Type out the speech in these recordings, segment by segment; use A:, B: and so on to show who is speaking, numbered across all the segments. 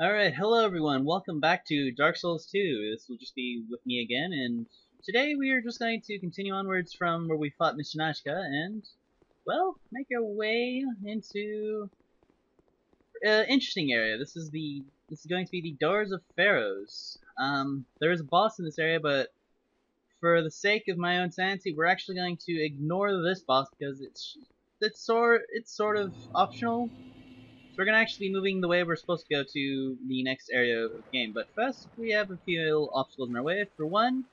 A: Alright, hello everyone, welcome back to Dark Souls 2. This will just be with me again, and today we are just going to continue onwards from where we fought Mr. Najka and, well, make our way into an interesting area. This is going to be the Doors of Pharos. There is a boss in this area, but for the sake of my own sanity, we're actually going to ignore this boss because it's sort of optional. So we're going to actually be moving the way we're supposed to go to the next area of the game. But first, we have a few little obstacles in our way. For one,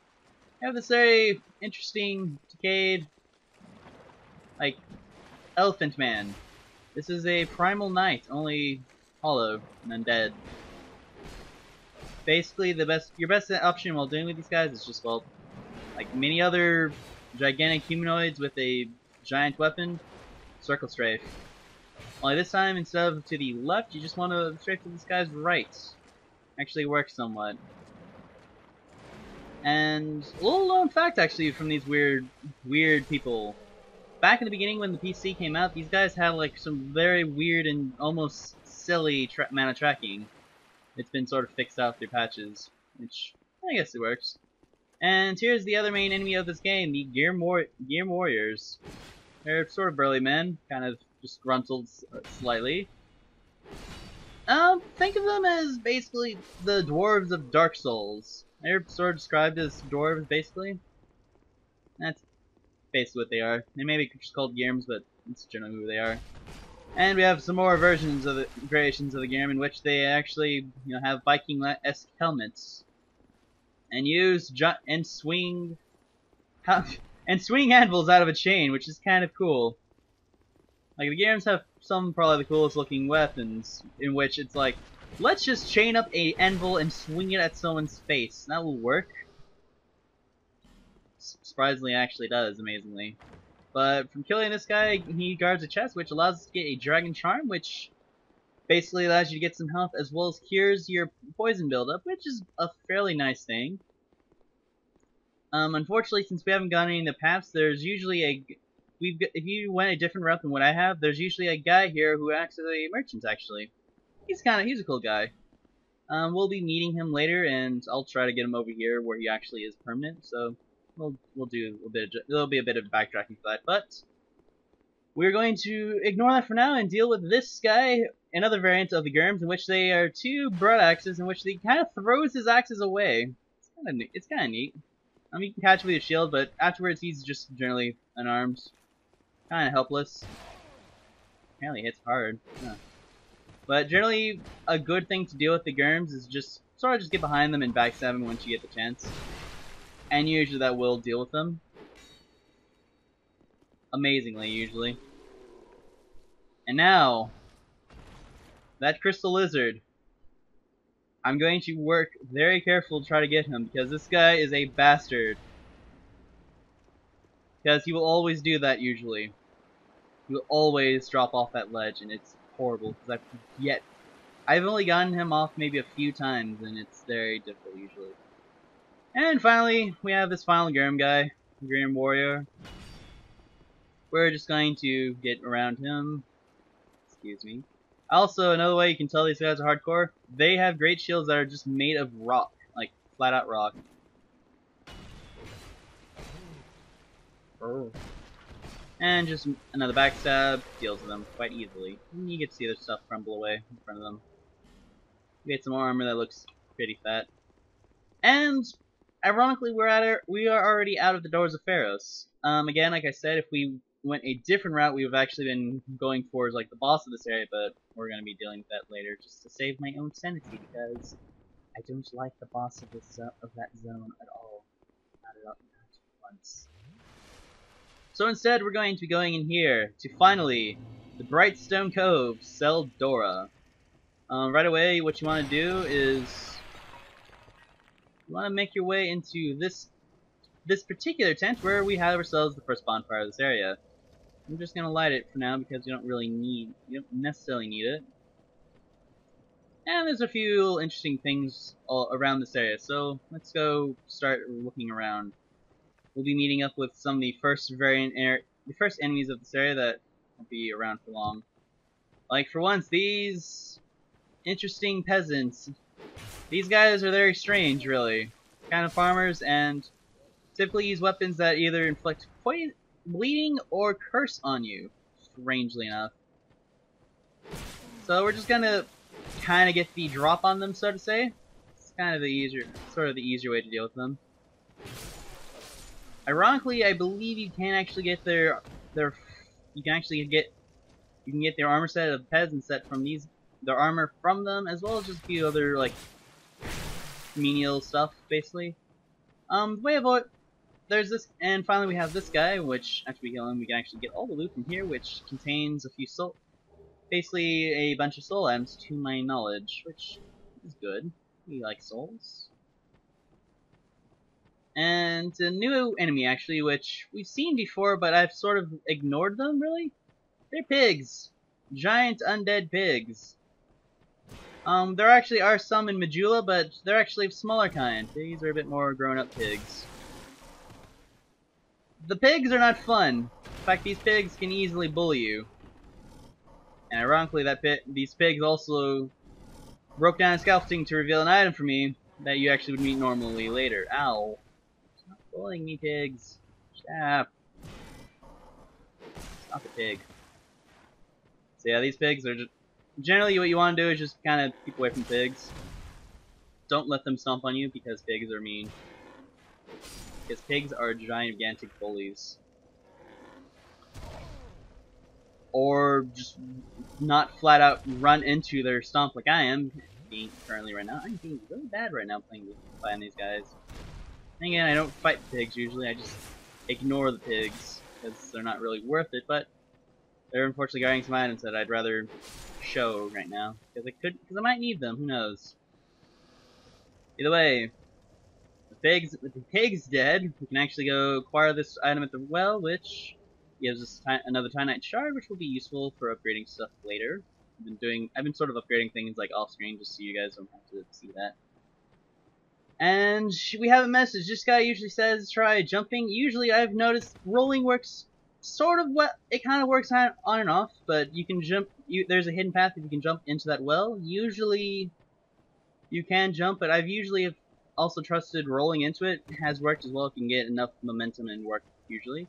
A: we have this very interesting, decayed, like, elephant man. This is a primal knight, only hollow and undead. Basically, your best option while dealing with these guys is just, well, like many other gigantic humanoids with a giant weapon, circle strafe. Only this time, instead of to the left, you just want to strafe to this guy's right. Actually works somewhat. And a little known fact, actually, from these weird people. Back in the beginning, when the PC came out, these guys had like some very weird and almost silly mana tracking. It's been sort of fixed out through patches, which I guess it works. And here's the other main enemy of this game, the Gear Warriors. They're sort of burly men, kind of just gruntled slightly. Think of them as basically the dwarves of Dark Souls. They're sort of described as dwarves, basically. That's basically what they are. They may be just called Gearms, but it's generally who they are. And we have some more versions of the variations of the Gearm in which they actually, have Viking-esque helmets and use swing anvils out of a chain, which is kind of cool. Like, the Gearms have some probably the coolest looking weapons, in which it's like, let's just chain up a anvil and swing it at someone's face. That will work. Surprisingly, it actually does, amazingly. But from killing this guy, he guards a chest, which allows us to get a Dragon Charm, which basically allows you to get some health, as well as cures your poison buildup, which is a fairly nice thing. Unfortunately, since we haven't gotten any in the past, there's usually if you went a different route than what I have, there's usually a guy here who acts as a merchant, actually. He's a cool guy. We'll be meeting him later, and I'll try to get him over here where he actually is permanent, so we'll do there'll be a bit of backtracking for that, but we're going to ignore that for now and deal with this guy, another variant of the Gurms, in which they are two broad axes, in which he kind of throws his axes away. It's kind of neat. You can catch him with your shield, but afterwards he's just generally unarmed. Kind of helpless. Apparently hits hard. Huh. But generally, a good thing to deal with the Gurms is just sort of just get behind them and backstab them once you get the chance. And usually that will deal with them. Amazingly, usually. And now, that crystal lizard. I'm going to work very careful to try to get him, because this guy is a bastard. Because he will always do that, usually. He will always drop off that ledge, and it's horrible, because I've only gotten him off maybe a few times, and it's very difficult, usually. And finally, we have this final Gurm guy, Gurm Warrior. We're just going to get around him. Excuse me. Also, another way you can tell these guys are hardcore, they have great shields that are just made of rock, like flat out rock. And just another backstab deals with them quite easily. And you get to see their stuff crumble away in front of them. We get some more armor that looks pretty fat. And ironically, we are already out of the Doors of Pharos. Again, like I said, if we went a different route, we would have actually been going towards like the boss of this area, but we're going to be dealing with that later, just to save my own sanity, because I don't like the boss of that zone at all. Not once. So instead, we're going to be going in here to finally the Brightstone Cove, Tseldora. Right away, what you want to do is you want to make your way into this particular tent where we have ourselves the first bonfire of this area. I'm just gonna light it for now because you don't necessarily need it. And there's a few interesting things all around this area, so let's go start looking around. We'll be meeting up with some of the first enemies of this area that won't be around for long. Like, for once, these interesting peasants. These guys are very strange, really. Kind of farmers, and typically use weapons that either inflict bleeding or curse on you, strangely enough. So we're just gonna kind of get the drop on them, so to say. It's kind of the easier way to deal with them. Ironically, I believe you can actually get their armor set of peasant set from their armor from them, as well as just a few other like menial stuff, basically. There's this, and finally we have this guy, which after we kill him, we can actually get all the loot from here, which contains a few basically a bunch of soul items to my knowledge, which is good. We like souls. And a new enemy, actually, which we've seen before, but I've sort of ignored them, really. They're pigs. Giant undead pigs. There actually are some in Majula, but they're actually a smaller kind. These are a bit more grown-up pigs. The pigs are not fun. In fact, these pigs can easily bully you. And ironically, these pigs also broke down a scaffolding to reveal an item for me that you actually would meet normally later. Ow. Stop bullying me, pigs. Stop. Stop the pig. So yeah, these pigs are just... Generally, what you want to do is just kind of keep away from pigs. Don't let them stomp on you, because pigs are mean. Because pigs are gigantic bullies. Or just not flat out run into their stomp like I am being currently right now. I'm being really bad right now fighting these guys. And again, I don't fight pigs usually, I just ignore the pigs, because they're not really worth it, but they're unfortunately guarding some items that I'd rather show right now, because I might need them, who knows. Either way, with the pigs dead, we can actually go acquire this item at the well, which gives us another Titanite shard, which will be useful for upgrading stuff later. I've been sort of upgrading things like off screen, just so you guys don't have to see that. And we have a message. This guy usually says try jumping. Usually I've noticed rolling works sort of it kind of works on and off, but you can jump. There's a hidden path if you can jump into that well. Usually you can jump, but I've usually also trusted rolling into it. It has worked as well if you can get enough momentum and work usually.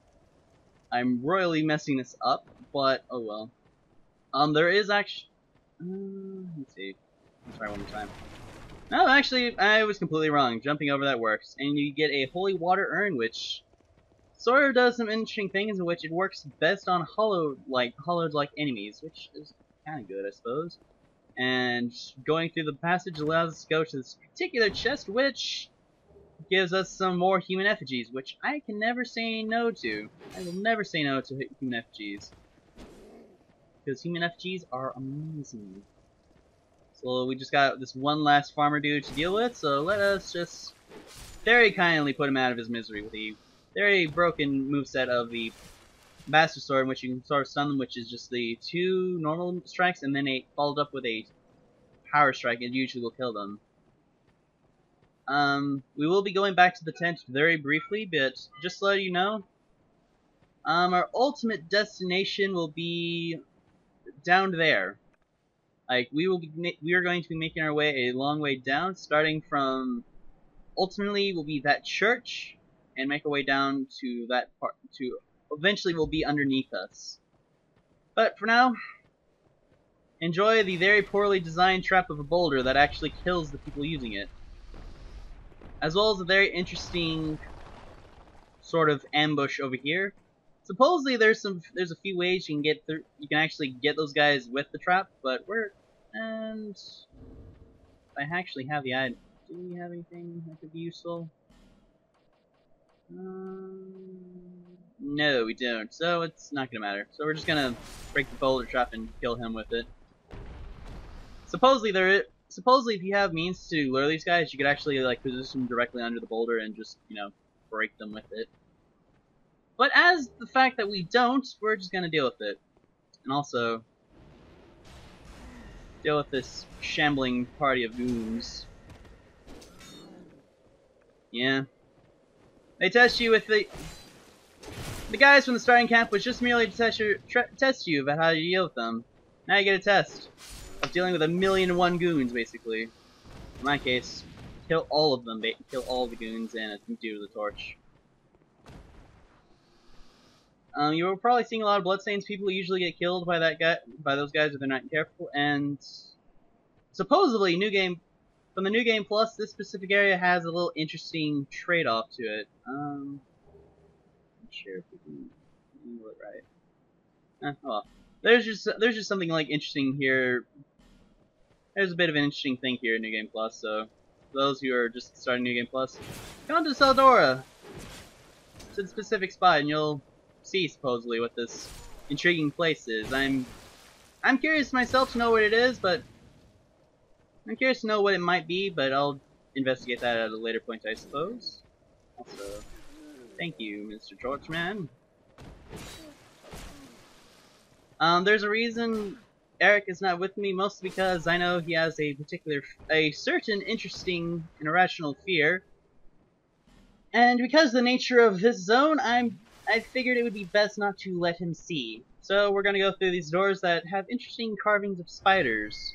A: I'm royally messing this up, but oh well. There is actually... let's see. Let's try one more time. No, actually, I was completely wrong. Jumping over that works. And you get a holy water urn, which sort of does some interesting things, in which it works best on hollowed like enemies, which is kind of good, I suppose. And going through the passage allows us to go to this particular chest, which gives us some more human effigies, which I can never say no to. I will never say no to human effigies. Because human effigies are amazing. So we just got this one last farmer dude to deal with, so let us just very kindly put him out of his misery with a very broken moveset of the Bastard Sword, in which you can sort of stun them, which is just the 2 normal strikes, and then followed up with a power strike, and usually will kill them. We will be going back to the tent very briefly, but just to let you know, our ultimate destination will be down there. Like, we are going to be making our way a long way down, starting from, ultimately will be that church, and make our way down to that part, eventually will be underneath us. But for now, enjoy the very poorly designed trap of a boulder that actually kills the people using it. As well as a very interesting sort of ambush over here. Supposedly there's a few ways you can actually get those guys with the trap, but if I actually have the item, do we have anything that could be useful? No, we don't, so it's not gonna matter. So we're just gonna break the boulder trap and kill him with it. Supposedly if you have means to lure these guys, you could actually like position them directly under the boulder and just, break them with it. But as the fact that we don't, we're just gonna deal with it. And also deal with this shambling party of goons. Yeah. They test you with the guys from the starting camp was just merely to test you about how to deal with them. Now you get a test. of dealing with 1,000,001 goons, basically. In my case, kill all of them, kill all the goons, and attempt to do the torch. You're probably seeing a lot of bloodstains. People usually get killed by those guys if they're not careful. And supposedly, from the new game plus, this specific area has a little interesting trade-off to it. I'm not sure if we can do it right. Oh well. There's just something like interesting here. There's a bit of an interesting thing here in New Game Plus. So, those who are just starting New Game Plus, come to Tseldora, to the specific spot, and you'll see supposedly what this intriguing place is. I'm curious myself to know what it is, but I'm curious to know what it might be. But I'll investigate that at a later point, I suppose. Also, thank you, Mr. Torchman. There's a reason Eric is not with me, mostly because I know he has a certain interesting and irrational fear. And because of the nature of this zone, I figured it would be best not to let him see. So we're gonna go through these doors that have interesting carvings of spiders.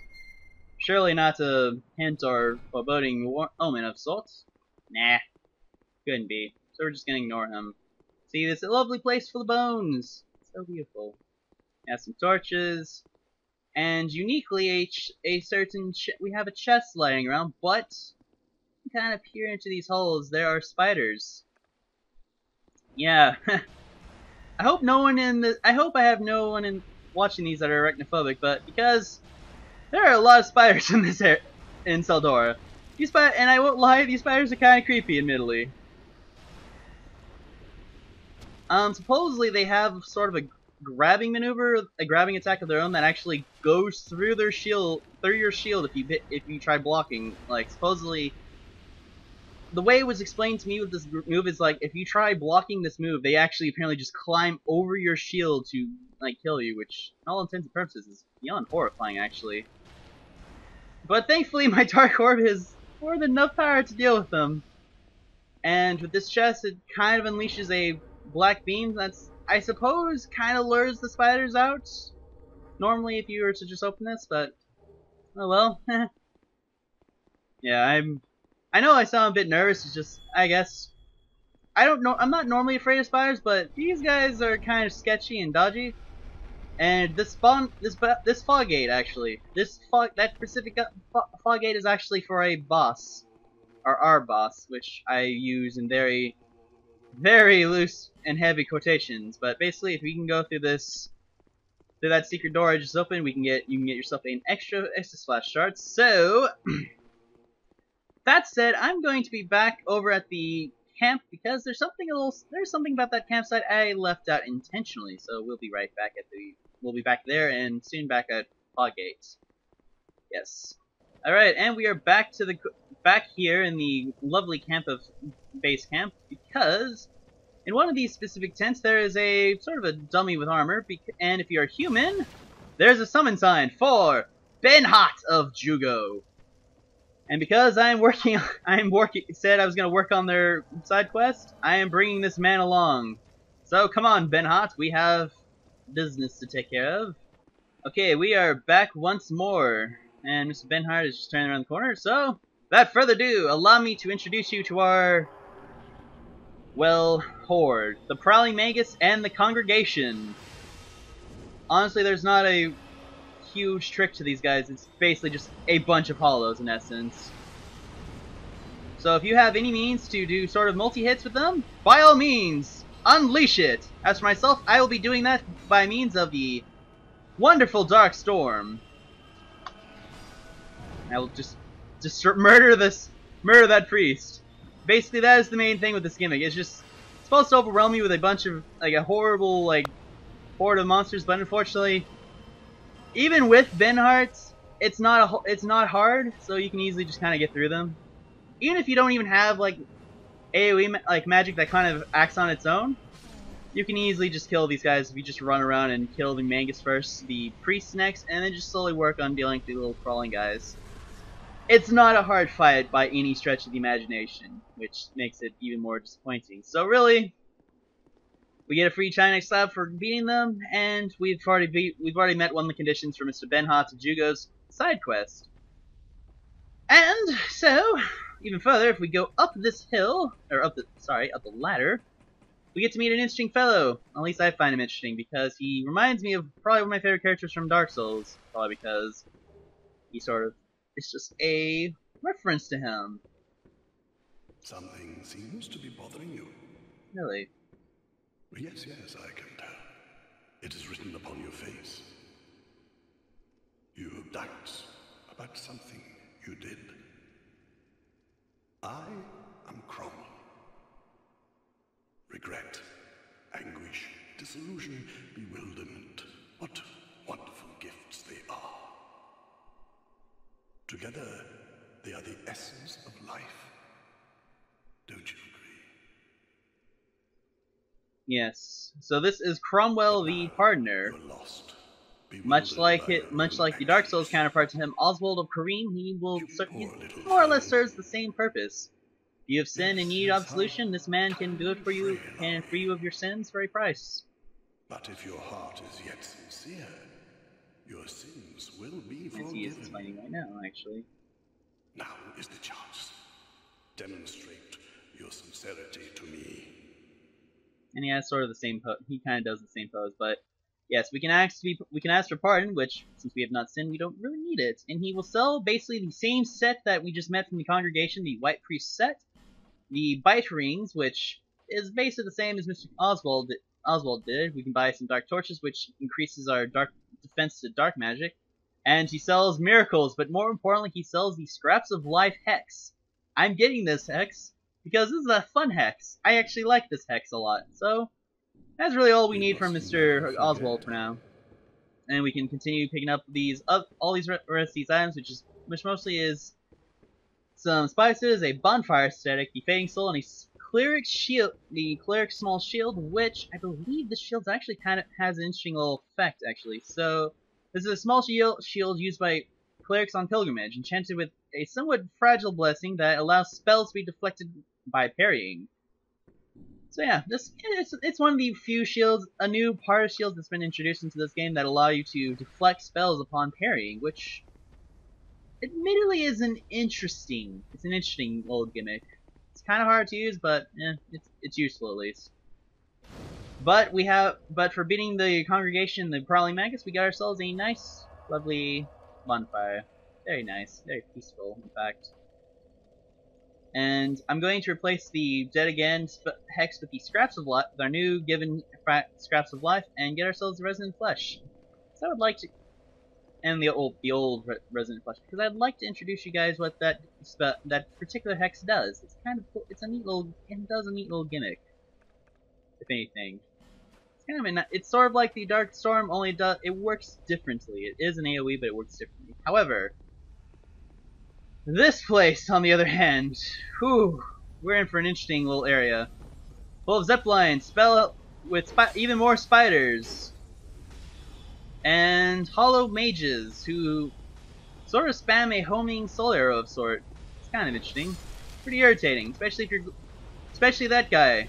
A: Surely not a hint or foreboding omen of sorts. Nah, couldn't be. So we're just gonna ignore him. See, this lovely place full of bones. So beautiful. Have some torches, and uniquely we have a chest lying around, but you kind of peer into these holes, there are spiders. Yeah, I hope I have no one watching these that are arachnophobic, but because there are a lot of spiders in in Tseldora, and I won't lie, these spiders are kind of creepy, admittedly. Supposedly they have sort of a grabbing maneuver, a grabbing attack of their own that actually goes through your shield if you try blocking. Like, supposedly, the way it was explained to me with this move is like, if you try blocking this move, they actually apparently just climb over your shield to like kill you, which, in all intents and purposes, is beyond horrifying, actually. But thankfully, my Dark Orb has more than enough power to deal with them. And with this chest, it kind of unleashes a black beam that's, I suppose, kind of lures the spiders out. Normally, if you were to just open this, but oh well. Yeah, I know I sound a bit nervous. It's just, I guess, I don't know. I'm not normally afraid of spiders, but these guys are kind of sketchy and dodgy. And this fog gate, actually, that specific fog gate is actually for a boss, or our boss, which I use in very, very loose and heavy quotations. But basically, if we can go through that secret door I just opened, you can get yourself an extra splash shards. So that said, I'm going to be back over at the camp because there's something about that campsite I left out intentionally. So we'll be right back we'll be back there and soon back at Fog Gates. Yes. All right, and we are back here in the lovely base camp, because in one of these specific tents there is a sort of a dummy with armor, and if you're human, there's a summon sign for Benhat of Jugo. And because said I was gonna work on their side quest, I am bringing this man along. So come on, Benhat, we have business to take care of. Okay, we are back once more, and Mr. Benhat is just turning around the corner. So, without further ado, allow me to introduce you to our, well, horde, the Prowling Magus and the Congregation. Honestly, there's not a huge trick to these guys. It's basically just a bunch of hollows in essence. So if you have any means to do sort of multi-hits with them, by all means, unleash it! As for myself, I will be doing that by means of the wonderful Dark Storm. I will just murder that priest. Basically, that is the main thing with this gimmick. It's supposed to overwhelm you with a bunch of, like, a horrible, like, horde of monsters, but unfortunately, even with Benhat, it's not hard, so you can easily just kind of get through them. Even if you don't even have, like, AoE magic that kind of acts on its own, you can easily just kill these guys if you just run around and kill the Magus first, the priest next, and then just slowly work on dealing with the little crawling guys. It's not a hard fight by any stretch of the imagination, which makes it even more disappointing. So really, we get a free China slab for beating them, and we've already met one of the conditions for Mr. Benhat of Jugo's side quest. And so, even further, if we go up this hill, or up the ladder, we get to meet an interesting fellow. At least I find him interesting, because he reminds me of probably one of my favorite characters from Dark Souls. Probably because he sort of, it's just a reference to him.
B: Something seems to be bothering you.
A: Really?
B: Yes, I can tell. It is written upon your face. You have doubts about something you did. I am Cromwell. Regret, anguish, disillusion, bewilderment. What wonderful gifts they are. Together, they are the essence of life. Don't you agree?
A: Yes. So this is Cromwell the Pardoner.
B: You're lost.
A: Much like the Dark Souls counterpart to him, Oswald of Kareem, he more or less serves the same purpose. If you have sinned and need absolution, this man can do it for you and free you of your sins for a price.
B: But if your heart is yet sincere, your sins will be forgiven.
A: He is explaining right now, actually.
B: Now is the chance. Demonstrate your sincerity to me.
A: And he has sort of the same pose. He kind of does the same pose, but yes, we can ask for pardon, which since we have not sinned, we don't really need it. And he will sell basically the same set that we just met from the congregation, the White Priest set, the Bite Rings, which is basically the same as Mr. Oswald did. We can buy some Dark Torches, which increases our defense to dark magic. And he sells miracles, but more importantly, he sells the Scraps of Life Hex. I'm getting this hex because this is a fun hex. I actually like this hex a lot. So that's really all we need from Mr. Oswald for now. And we can continue picking up all these rest of these items, which mostly is some spices, a bonfire aesthetic, the Fading Soul, and a cleric shield, the cleric small shield, which I believe this shield actually kind of has an interesting little effect actually. So this is a small shield used by clerics on pilgrimage, enchanted with a somewhat fragile blessing that allows spells to be deflected by parrying. So yeah, it's one of the few shields, a new part of shields that's been introduced into this game that allow you to deflect spells upon parrying, which admittedly is an interesting little gimmick. It's kind of hard to use, but it's useful at least. But for beating the congregation, the Prowling Magus, we got ourselves a nice, lovely bonfire. Very nice, very peaceful, in fact. And I'm going to replace the Dead Again hex with the Scraps of Life, with our new given Scraps of Life, and get ourselves the Resonant Flesh. So I would like to, and the old Resonant Flesh, because I'd like to introduce you guys what that particular hex does. It's kind of cool. It's a neat little, it does a neat little gimmick, if anything. It's kind of it's sort of like the Dark Storm, only it works differently. It is an AoE, but it works differently. However, this place, on the other hand, we're in for an interesting little area. Full of ziplines, with even more spiders, and hollow mages who sort of spam a homing soul arrow of sort. It's kind of interesting. Pretty irritating, especially that guy.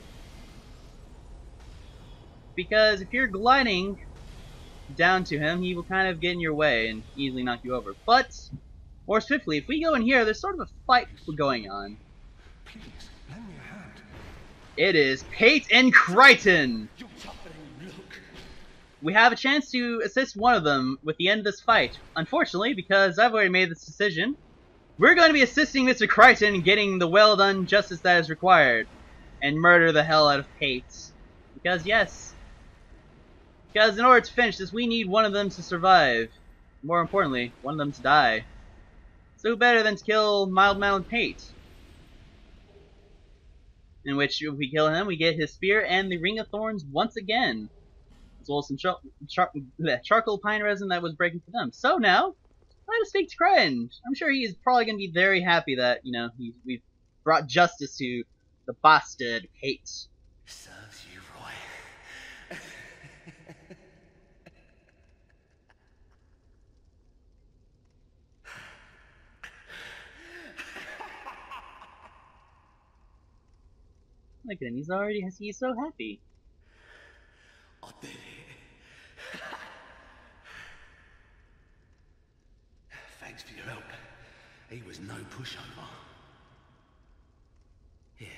A: Because if you're gliding down to him, he will kind of get in your way and easily knock you over. But more swiftly, if we go in here, there's sort of a fight going on.
B: Please, lend me a hand.
A: It is Pate and Crichton! We have a chance to assist one of them with the end of this fight. Unfortunately, because I've already made this decision, we're going to be assisting Mr. Crichton in getting the well-done justice that is required, and murder the hell out of Pate. Because in order to finish this, we need one of them to survive. More importantly, one of them to die. So who better than to kill mild-mannered Pate? In which, if we kill him, we get his spear and the Ring of Thorns once again. As well as some charcoal pine resin that was breaking for them. So now, let us speak to Crichton. I'm sure he is probably going to be very happy that, we've brought justice to the bastard Pate.
C: Serves you, Roy.
A: Look at him, he's so happy.
C: I did it. he was no pushover. Here,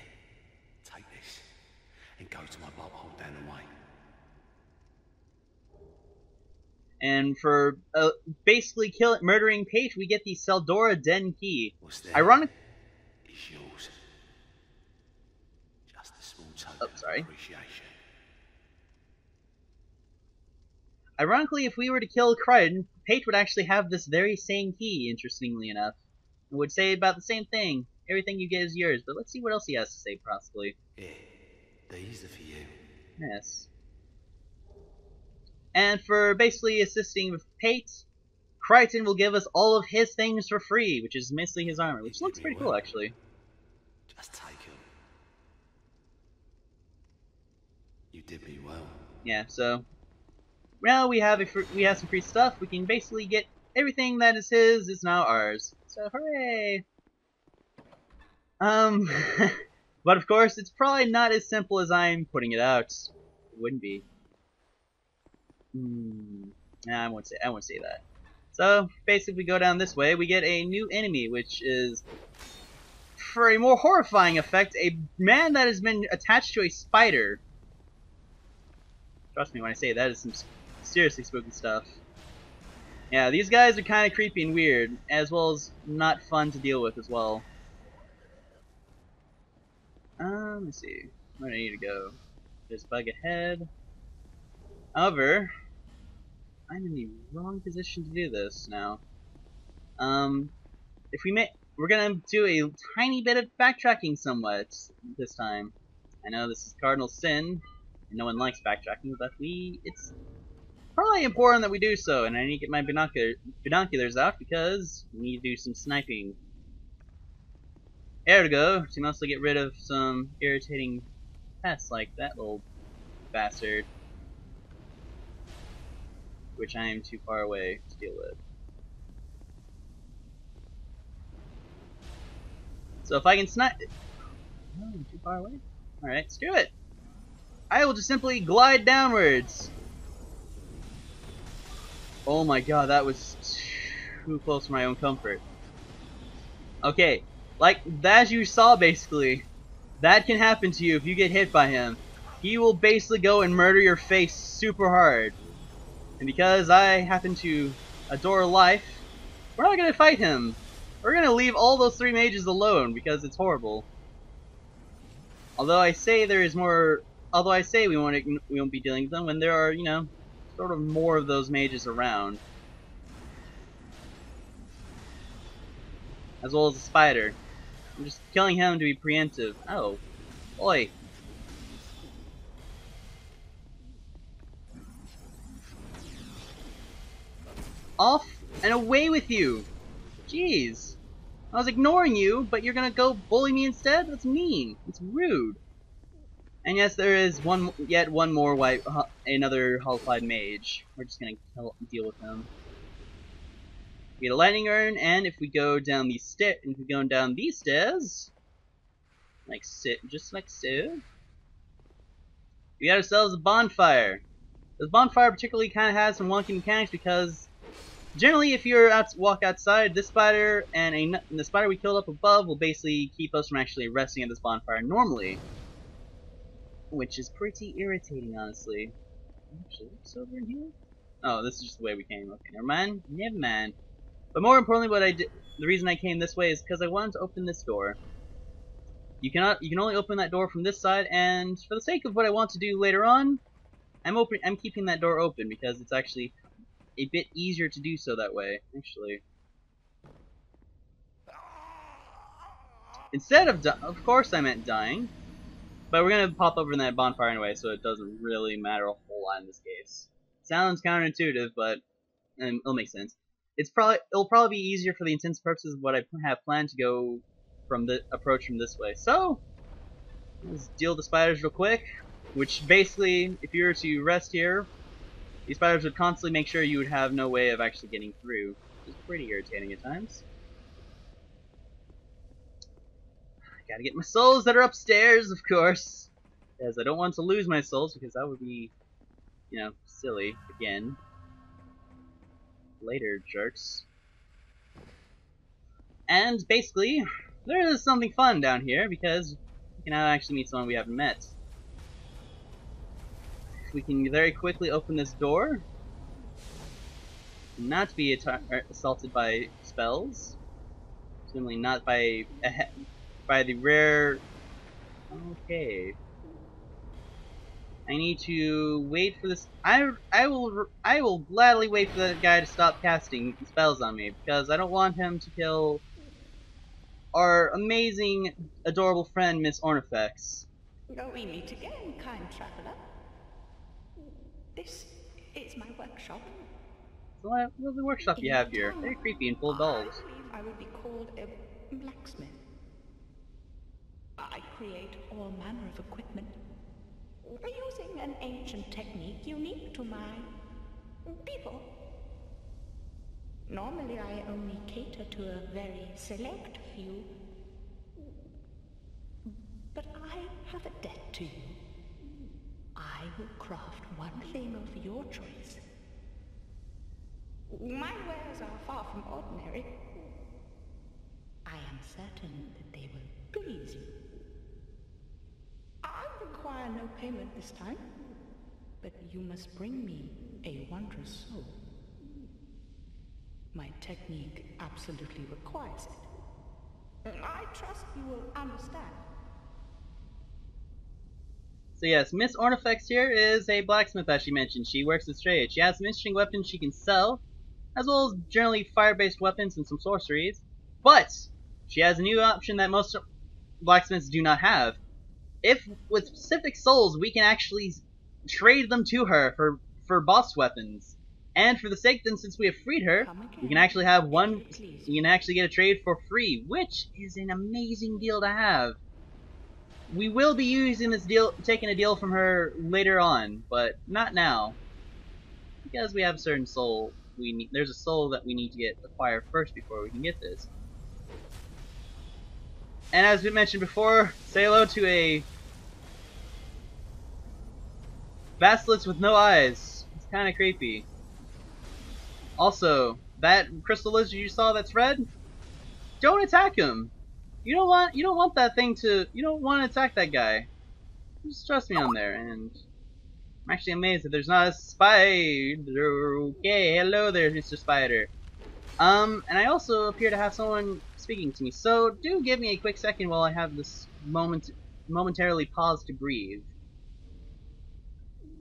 C: take this, and go to my bob hole down the way.
A: And for basically murdering Pate, we get the Tseldora Den key.
C: What's there?
A: Ironic.
C: It's yours. Just a small token
A: Oh, sorry.
C: of appreciation.
A: Ironically, if we were to kill Crichton, Pate would actually have this very same key, interestingly enough. It would say about the same thing. Everything you get is yours, but let's see what else he has to say, possibly.
C: Here, these are for you.
A: Yes. And for basically assisting with Pate, Crichton will give us all of his things for free, which is mostly his armor, which looks pretty cool, actually.
C: Just take them. You did me well.
A: Yeah, so now we have some free stuff. We can basically get everything that is his is now ours. So hooray! But of course, it's probably not as simple as I'm putting it out. It wouldn't be. Nah, I won't say that. So basically, we go down this way. We get a new enemy, which is, for a more horrifying effect, a man that has been attached to a spider. Trust me when I say that is some seriously spooky stuff. Yeah, these guys are kind of creepy and weird, as well as not fun to deal with as well. Let's see. Where do I need to go? There's a bug ahead. However, I'm in the wrong position to do this now. If we're gonna do a tiny bit of backtracking somewhat this time. I know this is cardinal sin, and no one likes backtracking, but it's probably important that we do so, and I need to get my binoculars out because we need to do some sniping. Ergo, to mostly get rid of some irritating pests like that little bastard, which I am too far away to deal with. So if I can snipe... Oh, I'm too far away? Alright, screw it! I will just simply glide downwards! Oh my god, that was too close for my own comfort. Okay, like, as you saw basically, that can happen to you if you get hit by him. He will basically go and murder your face super hard. And because I happen to adore life, we're not going to fight him. We're going to leave all those three mages alone because it's horrible. Although I say we won't be dealing with them when there are, you know, sort of more of those mages around. As well as the spider. I'm just killing him to be preemptive. Oh. Oi. Off and away with you! Jeez. I was ignoring you, but you're gonna go bully me instead? That's mean. It's rude. And yes, there is yet one more another Hullified mage. We're just gonna deal with him. We get a lightning urn, and if we go down these stairs, just like so, we got ourselves a bonfire. This bonfire particularly kind of has some wonky mechanics because generally, if you're walk outside, this spider and the spider we killed up above will basically keep us from actually resting at this bonfire normally, which is pretty irritating, honestly. Actually, what's over in here? Oh, this is just the way we came. Okay, never mind. Never mind. But more importantly, the reason I came this way is because I wanted to open this door. You can only open that door from this side, and for the sake of what I want to do later on, I'm keeping that door open because it's actually a bit easier to do so that way, actually. Instead of course I meant dying, but we're gonna pop over in that bonfire anyway, so it doesn't really matter a whole lot in this case. Sounds counterintuitive, but it'll make sense. It'll probably be easier for the intents purposes of what I have planned to go from the approach from this way. So let's deal with the spiders real quick. Which basically, if you were to rest here, these spiders would constantly make sure you would have no way of actually getting through. It's pretty irritating at times. Gotta get my souls that are upstairs, of course, as I don't want to lose my souls because that would be, you know, silly again. Later, jerks. And basically, there is something fun down here because we can now actually meet someone we haven't met. We can very quickly open this door, not be assaulted by spells, presumably not by the rare. Okay. I need to wait for this. I will gladly wait for that guy to stop casting spells on me because I don't want him to kill our amazing, adorable friend, Miss Ornifex.
D: Oh, we meet again, kind traveler. This is my workshop.
A: So what the workshop you have here? Very creepy and full of dolls.
D: I believe I would be called a blacksmith. I create all manner of equipment using an ancient technique unique to my people. Normally I only cater to a very select few, but I have a debt to you. I will craft one thing of your choice. My wares are far from ordinary. I am certain that they will please you. I require no payment this time, but you must bring me a wondrous soul. My technique absolutely requires it. I trust you will understand.
A: So yes, Miss Ornifex here is a blacksmith, as she mentioned. She works as trade. She has some interesting weapons she can sell, as well as generally fire-based weapons and some sorceries. But she has a new option that most blacksmiths do not have. If with specific souls, we can actually trade them to her for boss weapons. And for the sake then, since we have freed her, we can actually have one. You can actually get a trade for free, which is an amazing deal to have. We will be using this deal, taking a deal from her later on, but not now, because we have a certain soul. There's a soul that we need to get acquired first before we can get this. And as we mentioned before, say hello to a basilisk with no eyes. It's kind of creepy. Also, that crystal lizard you saw that's red, don't attack him. You don't want that thing to. You don't want to attack that guy. Just trust me on there. And I'm actually amazed that there's not a spider. Okay, hello there, Mr. Spider. And I also appear to have someone speaking to me. So do give me a quick second while I have this momentarily pause to breathe.